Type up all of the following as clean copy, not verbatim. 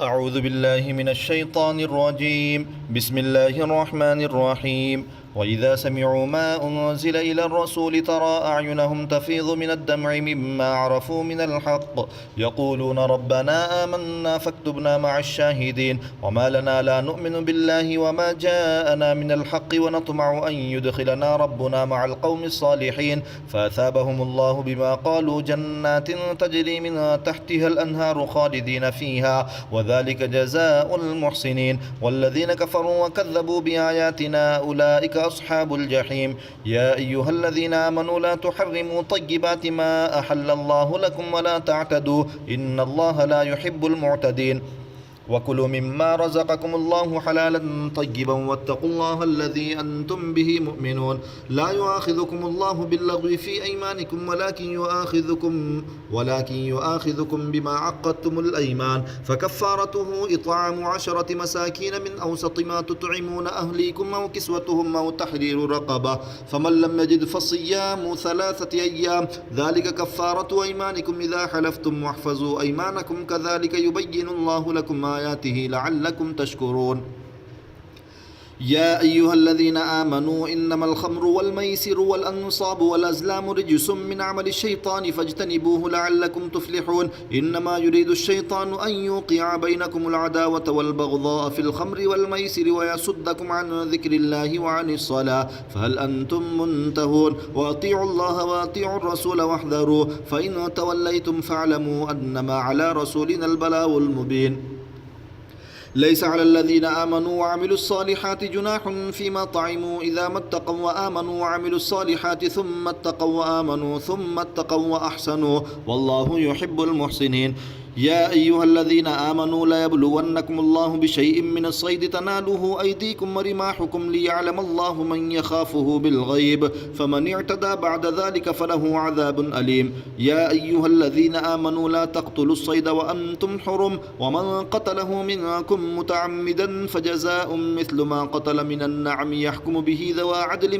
أعوذ بالله من الشيطان الرجيم. بسم الله الرحمن الرحيم. وإذا سمعوا ما أنزل إلى الرسول ترى أعينهم تفيض من الدمع مما عرفوا من الحق يقولون ربنا آمنا فاكتبنا مع الشاهدين وما لنا لا نؤمن بالله وما جاءنا من الحق ونطمع أن يدخلنا ربنا مع القوم الصالحين فأثابهم الله بما قالوا جنات تجري من تحتها الأنهار خالدين فيها وذلك جزاء المحسنين والذين كفروا وكذبوا بآياتنا أولئك أصحاب الجحيم. يا أيها الذين آمنوا لا تحرموا طيبات ما أحل الله لكم ولا تعتدوا إن الله لا يحب المعتدين وكلوا مما رزقكم الله حلالا طيبا واتقوا الله الذي أنتم به مؤمنون. لا يؤاخذكم الله باللغو في أيمانكم ولكن يؤاخذكم بما عقدتم الأيمان فكفارته إطعام 10 مساكين من أوسط ما تطعمون أهليكم أو كسوتهم أو تحرير رقبة فمن لم يجد فصيام 3 أيام ذلك كفارة أيمانكم إذا حلفتم واحفظوا أيمانكم كذلك يبين الله لكم آياته لعلكم تشكرون. يا أيها الذين آمنوا إنما الخمر والميسر والأنصاب والأزلام رجس من عمل الشيطان فاجتنبوه لعلكم تفلحون. إنما يريد الشيطان أن يوقع بينكم العداوة والبغضاء في الخمر والميسر ويصدكم عن ذكر الله وعن الصلاة فهل أنتم منتهون. وأطيعوا الله وأطيعوا الرسول واحذروا فإن توليتم فاعلموا أنما على رسولنا البلاغ المبين. ليس على الذين آمنوا وعملوا الصالحات جناح فيما طعموا إذا ما اتقوا وآمنوا وعملوا الصالحات ثم اتقوا وآمنوا ثم اتقوا وأحسنوا والله يحب المحسنين. يا أيها الذين آمنوا لا يبلونكم الله بشيء من الصيد تناله أيديكم ورماحكم ليعلم الله من يخافه بالغيب فمن اعتدى بعد ذلك فله عذاب أليم. يا أيها الذين آمنوا لا تقتلوا الصيد وأنتم حرم ومن قتله منكم متعمدا فجزاء مثل ما قتل من النعم يحكم به ذوى عدل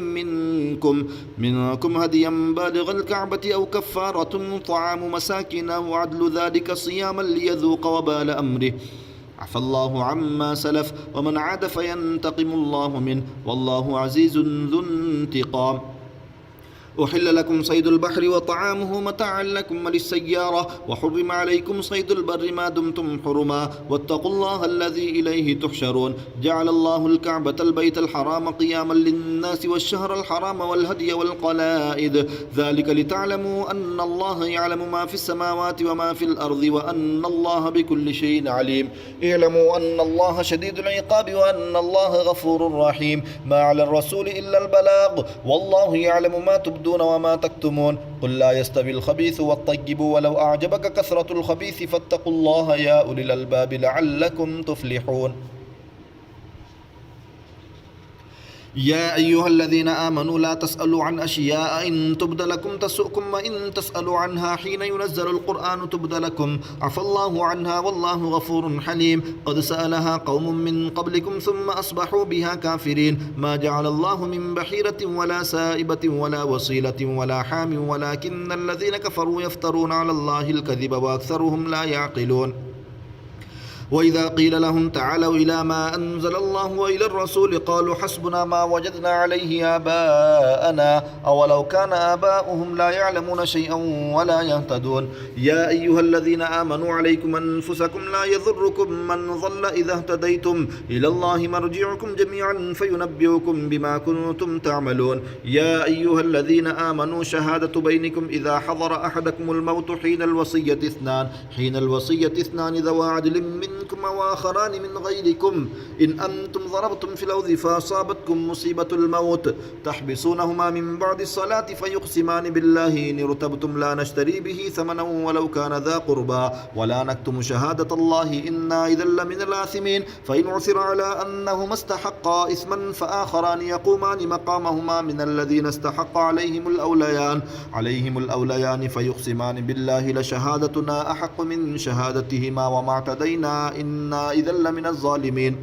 منكم هديا بالغ الكعبة أو كفارة طعام مساكين أو عدل ذلك صياما ليذوق وبال أمره عفى الله عما سلف ومن عاد فينتقم الله منه والله عزيز ذو انتقام. أحل لكم صيد البحر وطعامه متاعا لكم وللسيارة وحرم عليكم صيد البر ما دمتم حرما واتقوا الله الذي إليه تحشرون. جعل الله الكعبة البيت الحرام قياما للناس والشهر الحرام والهدي والقلائد ذلك لتعلموا أن الله يعلم ما في السماوات وما في الأرض وأن الله بكل شيء عليم. اعلموا أن الله شديد العقاب وأن الله غفور رحيم. ما على الرسول إلا البلاغ والله يعلم ما تبدون وما تكتمون. قل لا يستوي الخبيث والطيب ولو أعجبك كثرة الخبيث فاتقوا الله يا أولي الألباب لعلكم تفلحون. يا أيها الذين آمنوا لا تسألوا عن أشياء إن تبد لكم تسؤكم وإن تسألوا عنها حين ينزل القرآن تبد لكم عفى الله عنها والله غفور حليم. قد سألها قوم من قبلكم ثم أصبحوا بها كافرين. ما جعل الله من بحيرة ولا سائبة ولا وصيلة ولا حام ولكن الذين كفروا يفترون على الله الكذب وأكثرهم لا يعقلون. وإذا قيل لهم تعالوا إلى ما أنزل الله وإلى الرسول قالوا حسبنا ما وجدنا عليه آباءنا أولو كان آباؤهم لا يعلمون شيئا ولا يهتدون. يا أيها الذين آمنوا عليكم أنفسكم لا يضركم من ضل إذا اهتديتم إلى الله مرجعكم جميعا فينبئكم بما كنتم تعملون. يا أيها الذين آمنوا شهادة بينكم إذا حضر أحدكم الموت حين الوصية اثنان ذوى عدل منكم وآخران من غيركم إن أنتم ضربتم في الأرض فأصابتكم مصيبة الموت تحبسونهما من بعد الصلاة فيقسمان بالله إن ارتبتم لا نشتري به ثمنا ولو كان ذا قربى ولا نكتم شهادة الله إنا إذا لمن الآثمين. فإن عثر على أنهما استحقا إثما فآخران يقومان مقامهما من الذين استحق عليهم الأوليان فيقسمان بالله لشهادتنا أحق من شهادتهما وما اعتدينا إنا إذا لمن الظالمين.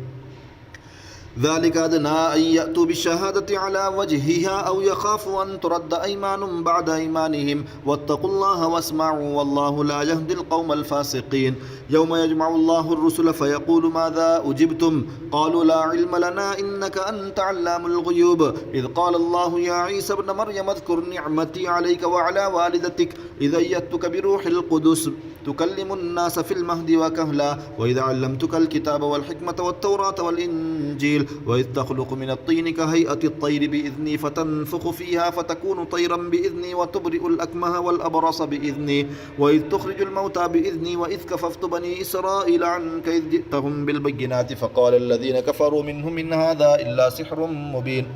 ذلك أدنى أن يأتوا بالشهادة على وجهها أو يخافوا أن ترد أيمان بعد أيمانهم واتقوا الله واسمعوا والله لا يهدي القوم الفاسقين يوم يجمع الله الرسل فيقول ماذا أجبتم قالوا لا علم لنا إنك أنت علام الغيوب إذ قال الله يا عيسى ابن مريم اذكر نعمتي عليك وعلى والدتك إذ أيدتك بروح القدس تكلم الناس في المهد وكهلا وإذا علمتك الكتاب والحكمة والتوراة والإنجيل وإذ تخلق من الطين كهيئة الطير بإذني فتنفخ فيها فتكون طيرا بإذني وتبرئ الأكمه والأبرص بإذني وإذ تخرج الموتى بإذني وإذ كففت بني إسرائيل عنك إذ جئتهم بالبينات فقال الذين كفروا منهم إن هذا إلا سحر مبين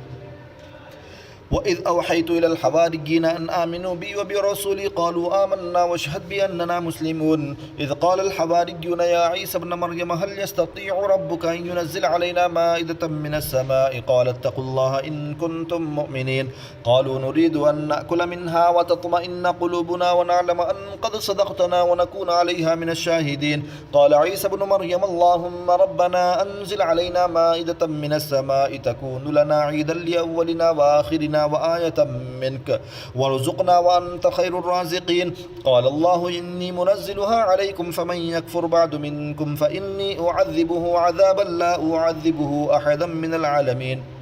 وإذ أوحيت إلى الحواريين أن آمنوا بي وبرسولي قالوا آمنا واشهد بأننا مسلمون إذ قال الحواريون يا عيسى ابن مريم هل يستطيع ربك أن ينزل علينا مائدة من السماء قال اتقوا الله إن كنتم مؤمنين قالوا نريد أن نأكل منها وتطمئن قلوبنا ونعلم أن قد صدقتنا ونكون عليها من الشاهدين قال عيسى ابن مريم اللهم ربنا أنزل علينا مائدة من السماء تكون لنا عيدا لأولنا وآخرنا وآية منك وارزقنا وأنت خير الرازقين قال الله إني منزلها عليكم فمن يكفر بعد منكم فإني أعذبه عذابا لا أعذبه أحدا من العالمين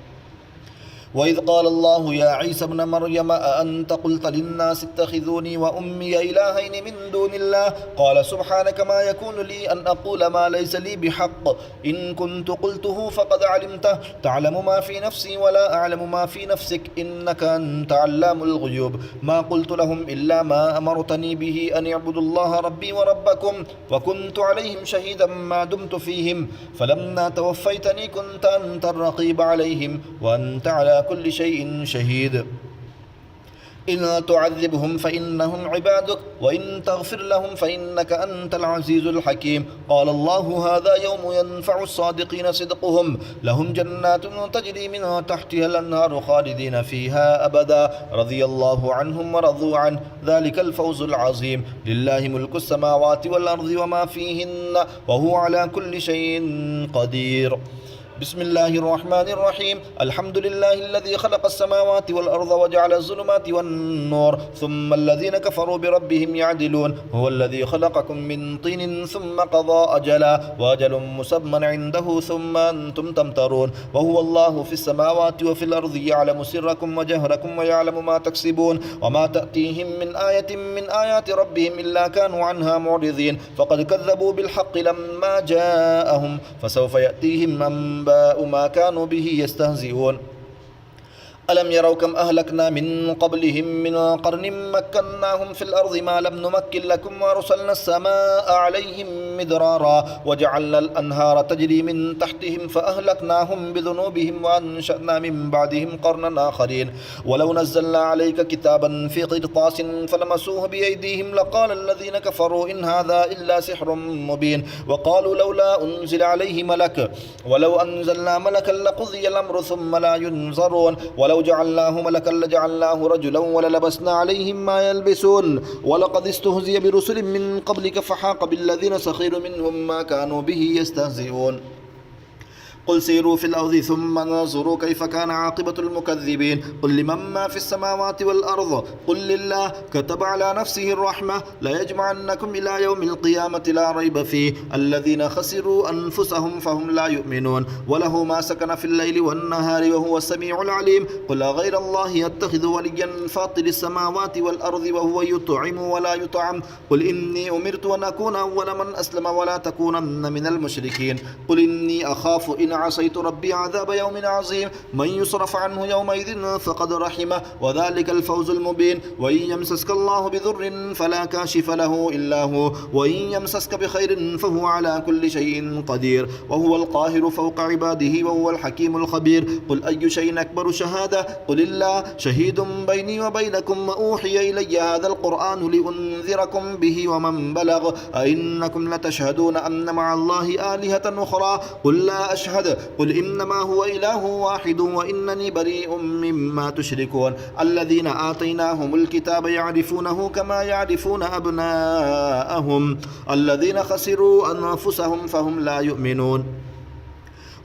وإذ قال الله يا عيسى ابن مريم أأنت قلت للناس اتخذوني وأمي إلهين من دون الله قال سبحانك ما يكون لي أن أقول ما ليس لي بحق إن كنت قلته فقد علمته تعلم ما في نفسي ولا أعلم ما في نفسك إنك أنت علام الغيوب ما قلت لهم إلا ما أمرتني به أن اعبدوا الله ربي وربكم وكنت عليهم شهيدا ما دمت فيهم فلما توفيتني كنت أنت الرقيب عليهم وأنت على كل شيء شهيد إن تعذبهم فإنهم عبادك وإن تغفر لهم فإنك أنت العزيز الحكيم قال الله هذا يوم ينفع الصادقين صدقهم لهم جنات تجري من تحتها الأنهار خالدين فيها أبدا رضي الله عنهم ورضوا عنه ذلك الفوز العظيم لله ملك السماوات والأرض وما فيهن وهو على كل شيء قدير بسم الله الرحمن الرحيم الحمد لله الذي خلق السماوات والأرض وجعل الظلمات والنور ثم الذين كفروا بربهم يعدلون هو الذي خلقكم من طين ثم قضى أجلا وأجل مسمى عنده ثم أنتم تمترون وهو الله في السماوات وفي الأرض يعلم سركم وجهركم ويعلم ما تكسبون وما تأتيهم من آية من آيات ربهم إلا كانوا عنها معرضين فقد كذبوا بالحق لما جاءهم فسوف يأتيهم أنباء ما كانوا به يستهزئون ألم يروا كم أهلكنا من قبلهم من قرن مكناهم في الأرض ما لم نمكن لكم وأرسلنا السماء عليهم مدرارا وجعلنا الأنهار تجري من تحتهم فأهلكناهم بذنوبهم وأنشأنا من بعدهم قرنا آخرين ولو نزلنا عليك كتابا في قرطاس فلمسوه بأيديهم لقال الذين كفروا إن هذا إلا سحر مبين وقالوا لولا أنزل عليه ملك ولو أنزلنا ملكا لقضي الأمر ثم لا ينظرون ولو جعلناه ملكا لجعلناه رجلا وللبسنا عليهم ما يلبسون ولقد استهزئ برسل من قبلك فحاق بالذين سخروا منهم ما كانوا به يستهزئون قل سيروا في الأرض ثم انظروا كيف كان عاقبة المكذبين قل لمن ما في السماوات والأرض قل لله كتب على نفسه الرحمة لا يجمعنكم إلى يوم القيامة لا ريب فيه الذين خسروا أنفسهم فهم لا يؤمنون وله ما سكن في الليل والنهار وهو السميع العليم قل غير الله يتخذ وليا فاطر السماوات والأرض وهو يطعم ولا يطعم قل إني أمرت أن أكون أول من أسلم ولا تكونن من المشركين قل إني أخاف إن عصيت ربي عذاب يوم عظيم من يصرف عنه يومئذ فقد رحمه وذلك الفوز المبين وإن يمسسك الله بضر فلا كاشف له إلا هو وإن يمسسك بخير فهو على كل شيء قدير وهو القاهر فوق عباده وهو الحكيم الخبير قل أي شيء أكبر شهادة قل الله شهيد بيني وبينكم وأوحي إلي هذا القرآن لأنذركم به ومن بلغ أئنكم لتشهدون أن مع الله آلهة أخرى قل لا أشهد قل إنما هو إله واحد وإنني بريء مما تشركون الذين آتيناهم الكتاب يعرفونه كما يعرفون أبناءهم الذين خسروا أنفسهم فهم لا يؤمنون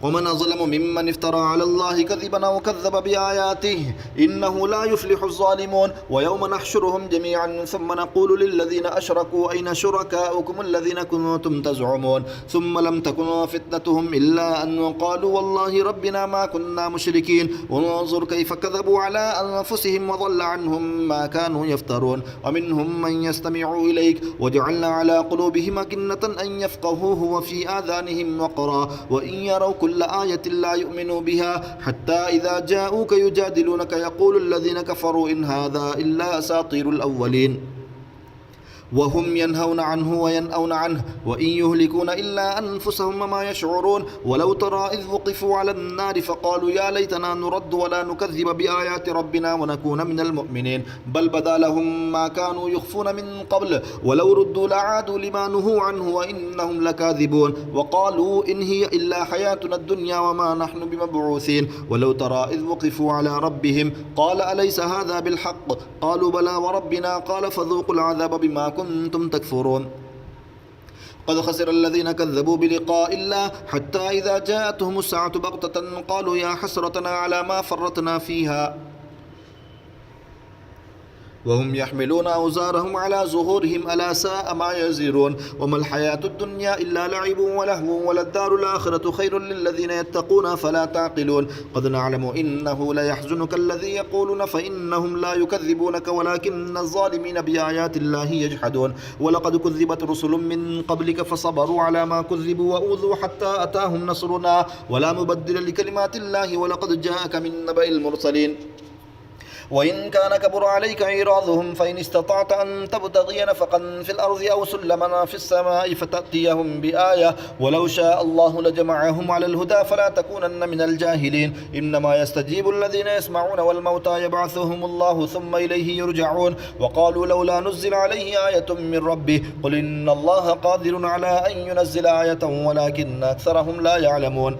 ومن أظلم ممن افترى على الله كذبا أو كذب بآياته إنه لا يفلح الظالمون ويوم نحشرهم جميعا ثم نقول للذين أشركوا أين شركاؤكم الذين كنتم تزعمون ثم لم تكن فتنتهم إلا أن قالوا والله ربنا ما كنا مشركين وانظر كيف كذبوا على أنفسهم وضل عنهم ما كانوا يفترون ومنهم من يستمع إليك وجعلنا على قلوبهم أكنة أن يفقهوه وفي آذانهم وقرا وإن يروا كل آية لا يؤمنوا بها حتى إذا جاءوك يجادلونك يقول الذين كفروا إن هذا إلا أساطير الأولين وهم ينهون عنه وينأون عنه وإن يهلكون إلا أنفسهم وما يشعرون ولو ترى إذ وقفوا على النار فقالوا يا ليتنا نرد ولا نكذب بآيات ربنا ونكون من المؤمنين بل بدا لهم ما كانوا يخفون من قبل ولو ردوا لعادوا لما نهوا عنه وإنهم لكاذبون وقالوا إن هي إلا حياتنا الدنيا وما نحن بمبعوثين ولو ترى إذ وقفوا على ربهم قال أليس هذا بالحق قالوا بلى وربنا قال فذوقوا العذاب بما كنتم تكفرون قد خسر الذين كذبوا بلقاء الله حتى إذا جاءتهم الساعة بغتة قالوا يا حسرتنا على ما فرطنا فيها وهم يحملون أوزارهم على ظهورهم ألا ساء ما يزرون وما الحياة الدنيا إلا لعب ولهو وللدار الآخرة خير للذين يتقون فلا تعقلون قد نعلم إنه ليحزنك الذي يقولون فإنهم لا يكذبونك ولكن الظالمين بآيات الله يجحدون ولقد كذبت رسل من قبلك فصبروا على ما كذبوا وأوذوا حتى أتاهم نصرنا ولا مبدل لكلمات الله ولقد جاءك من نبأ المرسلين وإن كان كبر عليك إعراضهم فإن استطعت أن تبتغي نفقا في الأرض أو سلما في السماء فتأتيهم بآية ولو شاء الله لجمعهم على الهدى فلا تكونن من الجاهلين إنما يستجيب الذين يسمعون والموتى يبعثهم الله ثم إليه يرجعون وقالوا لولا نزل عليه آية من ربه قل إن الله قادر على أن ينزل آية ولكن أكثرهم لا يعلمون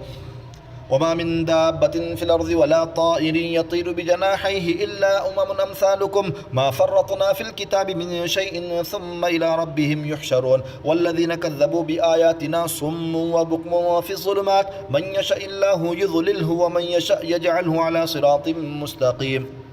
وما من دابة في الأرض ولا طائر يطير بجناحيه إلا أمم أمثالكم ما فرطنا في الكتاب من شيء ثم إلى ربهم يحشرون والذين كذبوا بآياتنا صم وبكم في الظلمات من يشاء الله يضلله ومن يشاء يجعله على صراط مستقيم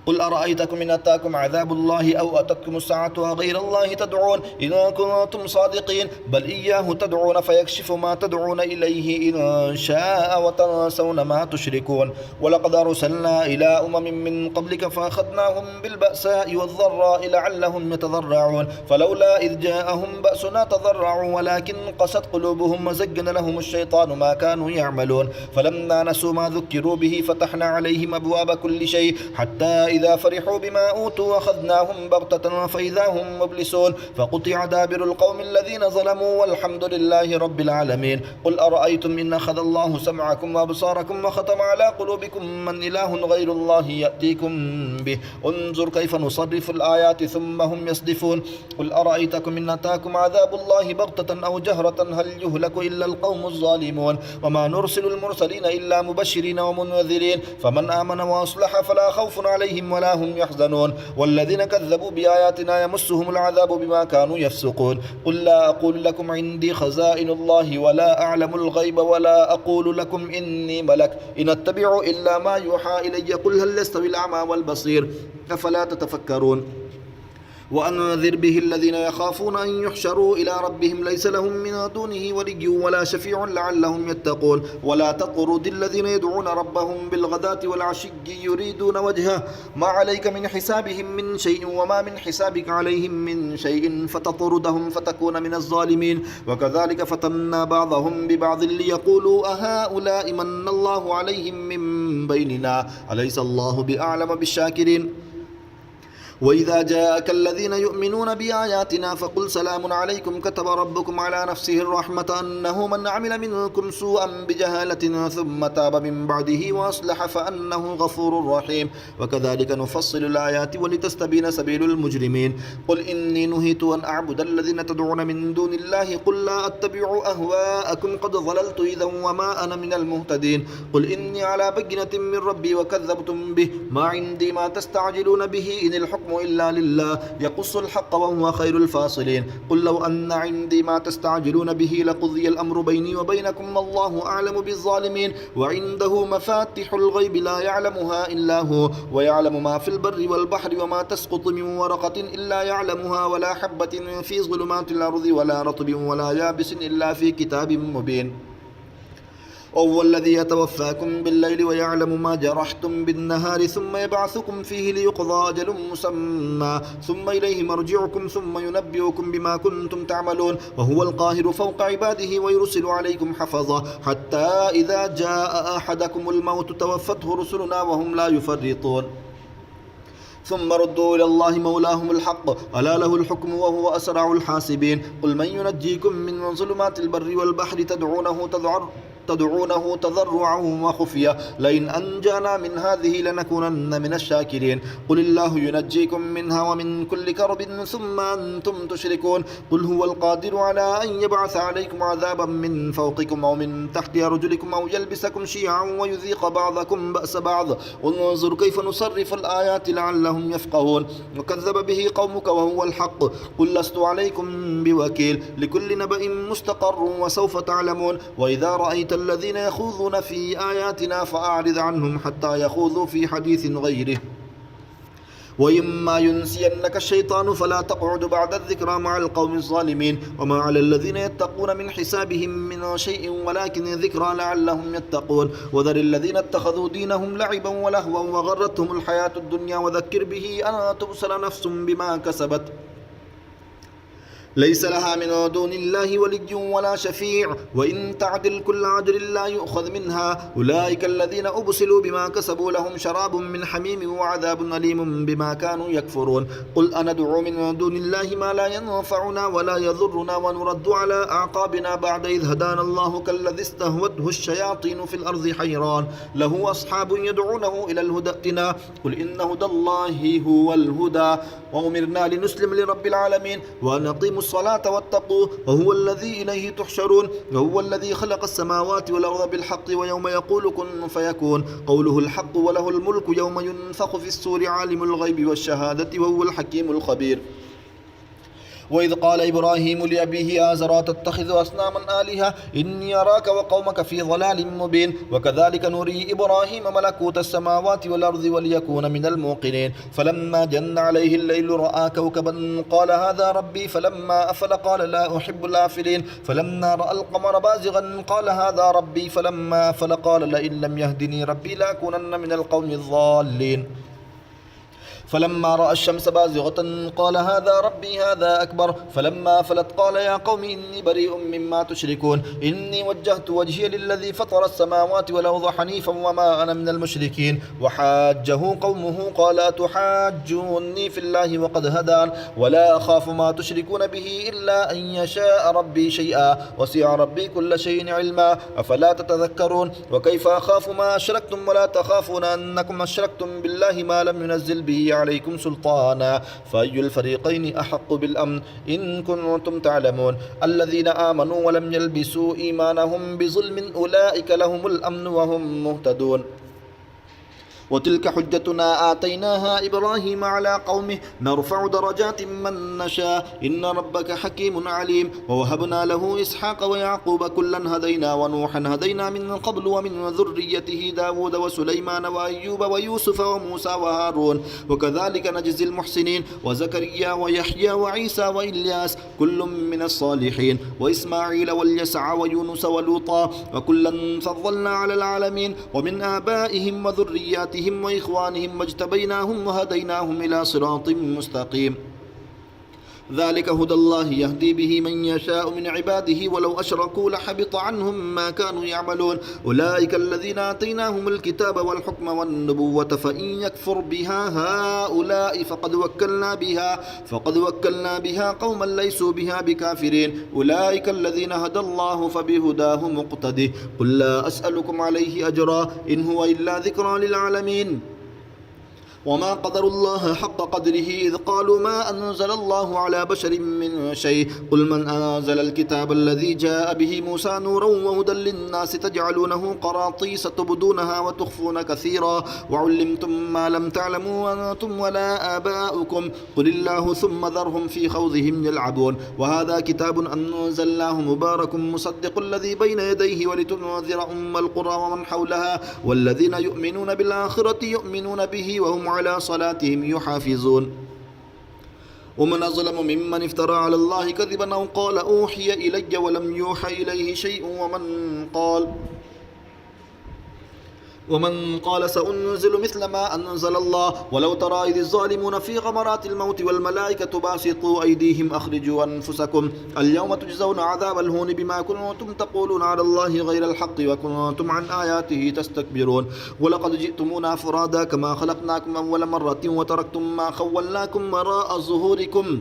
قل أرأيتكم إن أتاكم عذاب الله أو أتتكم الساعة وغير الله تدعون إن كنتم صادقين بل إياه تدعون فيكشف ما تدعون إليه إن شاء وتنسون ما تشركون ولقد أرسلنا إلى أمم من قبلك فأخذناهم بالبأساء والضراء لعلهم يتضرعون فلولا إذ جاءهم بأسنا تضرعوا ولكن قست قلوبهم وزين لهم الشيطان ما كانوا يعملون فلما نسوا ما ذكروا به فتحنا عليهم أبواب كل شيء حتى إذا فرحوا بما أوتوا أخذناهم بغتة فإذا هم مبلسون فقطع دابر القوم الذين ظلموا والحمد لله رب العالمين قل أرأيتم إن أخذ الله سمعكم وأبصاركم وختم على قلوبكم من إله غير الله يأتيكم به انظر كيف نصرف الآيات ثم هم يصدفون قل أرأيتكم إن أتاكم عذاب الله بغتة أو جهرة هل يهلك إلا القوم الظالمون وما نرسل المرسلين إلا مبشرين ومنذرين فمن آمن وأصلح فلا خوف عليهم ولا هم يحزنون والذين كذبوا بآياتنا يمسهم العذاب بما كانوا يفسقون قل لا أقول لكم عندي خزائن الله ولا أعلم الغيب ولا أقول لكم إني ملك إن أتبع إلا ما يوحى إلي قل هل يستوي الأعمى والبصير أفلا تتفكرون وأنذر به الذين يخافون أن يحشروا إلى ربهم ليس لهم من دونه ولي ولا شفيع لعلهم يتقون ولا تطرد الذين يدعون ربهم بالغداة والعشي يريدون وجهه ما عليك من حسابهم من شيء وما من حسابك عليهم من شيء فتطردهم فتكون من الظالمين وكذلك فتنا بعضهم ببعض ليقولوا أهؤلاء من الله عليهم من بيننا أليس الله بأعلم بالشاكرين وإذا جاءك الذين يؤمنون بآياتنا فقل سلام عليكم كتب ربكم على نفسه الرحمة أنه من عمل منكم سوءا بجهالة ثم تاب من بعده وأصلح فأنه غفور رحيم وكذلك نفصل الآيات ولتستبين سبيل المجرمين قل إني نهيت أن أعبد الذين تدعون من دون الله قل لا أتبع أهواءكم قد ضللت إذا وما أنا من المهتدين قل إني على بينة من ربي وكذبتم به ما عندي ما تستعجلون به إن الحكم الحكم إلا لله يقص الحق وهو خير الفاصلين قل لو أن عندي ما تستعجلون به لقضي الأمر بيني وبينكم والله أعلم بالظالمين وعنده مفاتح الغيب لا يعلمها إلا هو ويعلم ما في البر والبحر وما تسقط من ورقة إلا يعلمها ولا حبة في ظلمات الأرض ولا رطب ولا يابس إلا في كتاب مبين وهو الذي يتوفاكم بالليل ويعلم ما جرحتم بالنهار ثم يبعثكم فيه ليقضى أجل مسمى ثم إليه مرجعكم ثم ينبئكم بما كنتم تعملون وهو القاهر فوق عباده ويرسل عليكم حفظا حتى إذا جاء أحدكم الموت توفته رسلنا وهم لا يفرطون ثم ردوا إلى الله مولاهم الحق ألا له الحكم وهو أسرع الحاسبين قل من ينجيكم من ظلمات البر والبحر تدعونه تضرعا وخفيا لئن أنجانا من هذه لنكونن من الشاكرين قل الله ينجيكم منها ومن كل كرب ثم أنتم تشركون قل هو القادر على أن يبعث عليكم عذابا من فوقكم أو من تحت أرجلكم أو يلبسكم شيعا ويذيق بعضكم بأس بعض انظر كيف نصرف الآيات لعلهم يفقهون وكذب به قومك وهو الحق قل لست عليكم بوكيل لكل نبأ مستقر وسوف تعلمون وإذا رأيت الذين يخوضون في آياتنا فأعرض عنهم حتى يخوضوا في حديث غيره وإما ينسينك الشيطان فلا تقعد بعد الذكرى مع القوم الظالمين وما على الذين يتقون من حسابهم من شيء ولكن ذكرى لعلهم يتقون وذر الذين اتخذوا دينهم لعبا ولهوا وغرتهم الحياة الدنيا وذكر به أن تبصر نفس بما كسبت ليس لها من دون الله ولي ولا شفيع وإن تعدل كل عدل لا يؤخذ منها أولئك الذين أبسلوا بما كسبوا لهم شراب من حميم وعذاب أليم بما كانوا يكفرون قل أندعو من دون الله ما لا ينفعنا ولا يضرنا ونرد على أعقابنا بعد إذ هدانا الله كالذي استهوته الشياطين في الأرض حيران له أصحاب يدعونه إلى الهدى ائتنا قل إن هدى الله هو الهدى وأمرنا لنسلم لرب العالمين ونقيم الصلاة واتقوه وهو الذي إليه تحشرون وهو الذي خلق السماوات والأرض بالحق ويوم يقول كن فيكون قوله الحق وله الملك يوم ينفخ في الصور عالم الغيب والشهادة وهو الحكيم الخبير وإذ قال إبراهيم لأبيه آزر تتخذ أصناما آلهة إني أراك وقومك في ضلال مبين وكذلك نري إبراهيم ملكوت السماوات والأرض وليكون من الموقنين فلما جن عليه الليل رأى كوكبا قال هذا ربي فلما أفل قال لا أحب الآفلين فلما رأى القمر بازغا قال هذا ربي فلما أفل قال لئن لم يهدني ربي لأكونن من القوم الضالين فلما رأى الشمس بازغة قال هذا ربي هذا أكبر فلما أفلت قال يا قوم إني بريء مما تشركون إني وجهت وجهي للذي فطر السماوات والأرض حنيفا وما أنا من المشركين وحاجه قومه قال أتحاجوني في الله وقد هدان ولا أخاف ما تشركون به إلا أن يشاء ربي شيئا وسع ربي كل شيء علما أفلا تتذكرون وكيف أخاف ما أشركتم ولا تخافون أنكم أشركتم بالله ما لم ينزل به عليكم سلطانا فأي الفريقين أحق بالأمن إن كنتم تعلمون الذين آمنوا ولم يلبسوا إيمانهم بظلم أولئك لهم الأمن وهم مهتدون وتلك حجتنا آتيناها إبراهيم على قومه نرفع درجات من نشاء إن ربك حكيم عليم ووهبنا له إسحاق ويعقوب كلا هدينا ونوحا هدينا من قبل ومن ذريته داود وسليمان وأيوب ويوسف وموسى وهارون وكذلك نجزي المحسنين وزكريا ويحيى وعيسى وإلياس كل من الصالحين وإسماعيل واليسع ويونس ولوطا وكلا فضلنا على العالمين ومن آبائهم وذرياتهم وإخوانهم واجتبيناهم وهديناهم إلى صراط مستقيم ذلك هدى الله يهدي به من يشاء من عباده ولو أشركوا لحبط عنهم ما كانوا يعملون أولئك الذين آتيناهم الكتاب والحكم والنبوة فإن يكفر بها هؤلاء فقد وكلنا بها قوما ليسوا بها بكافرين أولئك الذين هدى الله فبهداه مقتده قل لا أسألكم عليه أجرا إن هو إلا ذكرى للعالمين وما قدر الله حق قدره إذ قالوا ما أنزل الله على بشر من شيء قل من أنزل الكتاب الذي جاء به موسى نورا وهدى للناس تجعلونه قراطيس تبدونها وتخفون كثيرا وعلمتم ما لم تعلموا أنتم ولا آباؤكم قل الله ثم ذرهم في خوضهم يلعبون وهذا كتاب أنزلناه مبارك مصدق الذي بين يديه ولتنذر أم القرى ومن حولها والذين يؤمنون بالآخرة يؤمنون به وهم على صلاتهم يحافظون ومن أظلم ممن افترى على الله كذبا أو قال أوحي إلي ولم يوحى إليه شيء ومن قال سأنزل مثل ما أنزل الله ولو ترى إذ الظالمون في غمرات الموت والملائكة باسطوا أيديهم أخرجوا أنفسكم اليوم تجزون عذاب الهون بما كنتم تقولون على الله غير الحق وكنتم عن آياته تستكبرون ولقد جئتمونا فرادا كما خلقناكم أول مرة وتركتم ما خولناكم وراء ظهوركم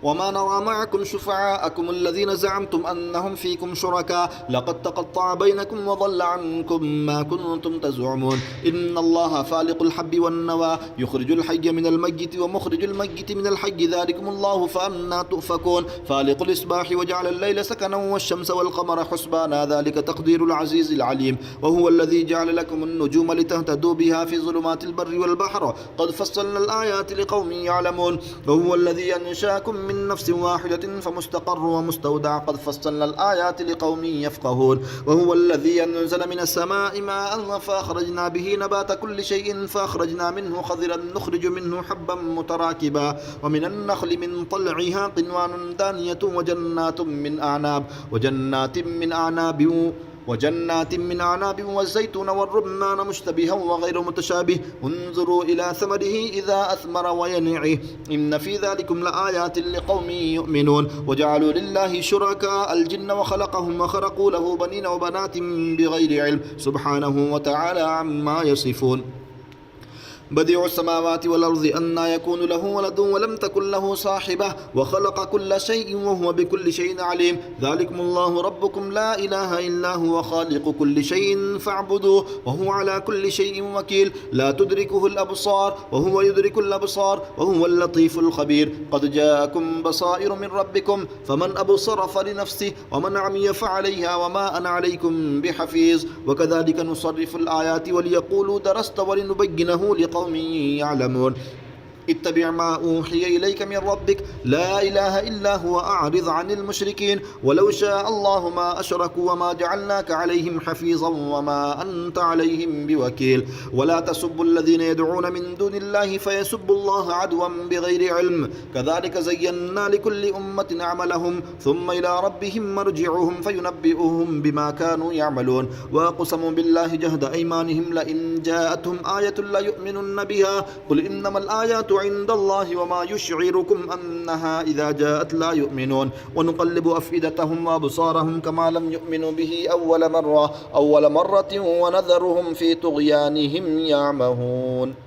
وما نرى معكم شفعاءكم الذين زعمتم أنهم فيكم شركاء لقد تقطع بينكم وضل عنكم ما كنتم تزعمون إن الله فالق الحب والنوى يخرج الحي من الميت ومخرج الميت من الحي ذلكم الله فأنا تؤفكون فالق الإصباح وجعل الليل سكنا والشمس والقمر حسبانا ذلك تقدير العزيز العليم وهو الذي جعل لكم النجوم لتهتدوا بها في ظلمات البر والبحر قد فصلنا الآيات لقوم يعلمون وهو الذي أنشاكم من نفس واحدة فمستقر ومستودع قد فصلنا الآيات لقوم يفقهون وهو الذي أنزل من السماء ماء فأخرجنا به نبات كل شيء فأخرجنا منه خضرا نخرج منه حبا متراكبا ومن النخل من طلعها قنوان دانية وجنات من أعناب والزيتون والرمان مشتبها وغير متشابه انظروا إلى ثمره إذا أثمر وينعه إن في ذلكم لآيات لقوم يؤمنون وجعلوا لله شركاء الجن وخلقهم وخرقوا له بنين وبنات بغير علم سبحانه وتعالى عما يصفون بديع السماوات والأرض أنى يكون له ولد ولم تكن له صاحبة وخلق كل شيء وهو بكل شيء عليم ذلكم الله ربكم لا إله إلا هو خالق كل شيء فاعبدوه وهو على كل شيء وكيل لا تدركه الأبصار وهو يدرك الأبصار وهو اللطيف الخبير قد جاءكم بصائر من ربكم فمن أبصر فلنفسه ومن عمي فعليها وما أنا عليكم بحفيظ وكذلك نصرف الآيات وليقولوا درست ولنبينه لقوم يعلمون اتبع ما أوحي إليك من ربك لا إله إلا هو أعرض عن المشركين ولو شاء الله ما أشركوا وما جعلناك عليهم حفيظا وما أنت عليهم بوكيل ولا تسبوا الذين يدعون من دون الله فيسبوا الله عدوا بغير علم كذلك زينا لكل أمة عملهم ثم إلى ربهم مرجعهم فينبئهم بما كانوا يعملون وأقسموا بالله جهد أيمانهم لئن جاءتهم آية لا يؤمنن بها قل إنما الآيات عند الله وما يشعركم أنها إذا جاءت لا يؤمنون ونقلب أفئدتهم وأبصارهم كما لم يؤمنوا به أول مرة ونذرهم في طغيانهم يعمهون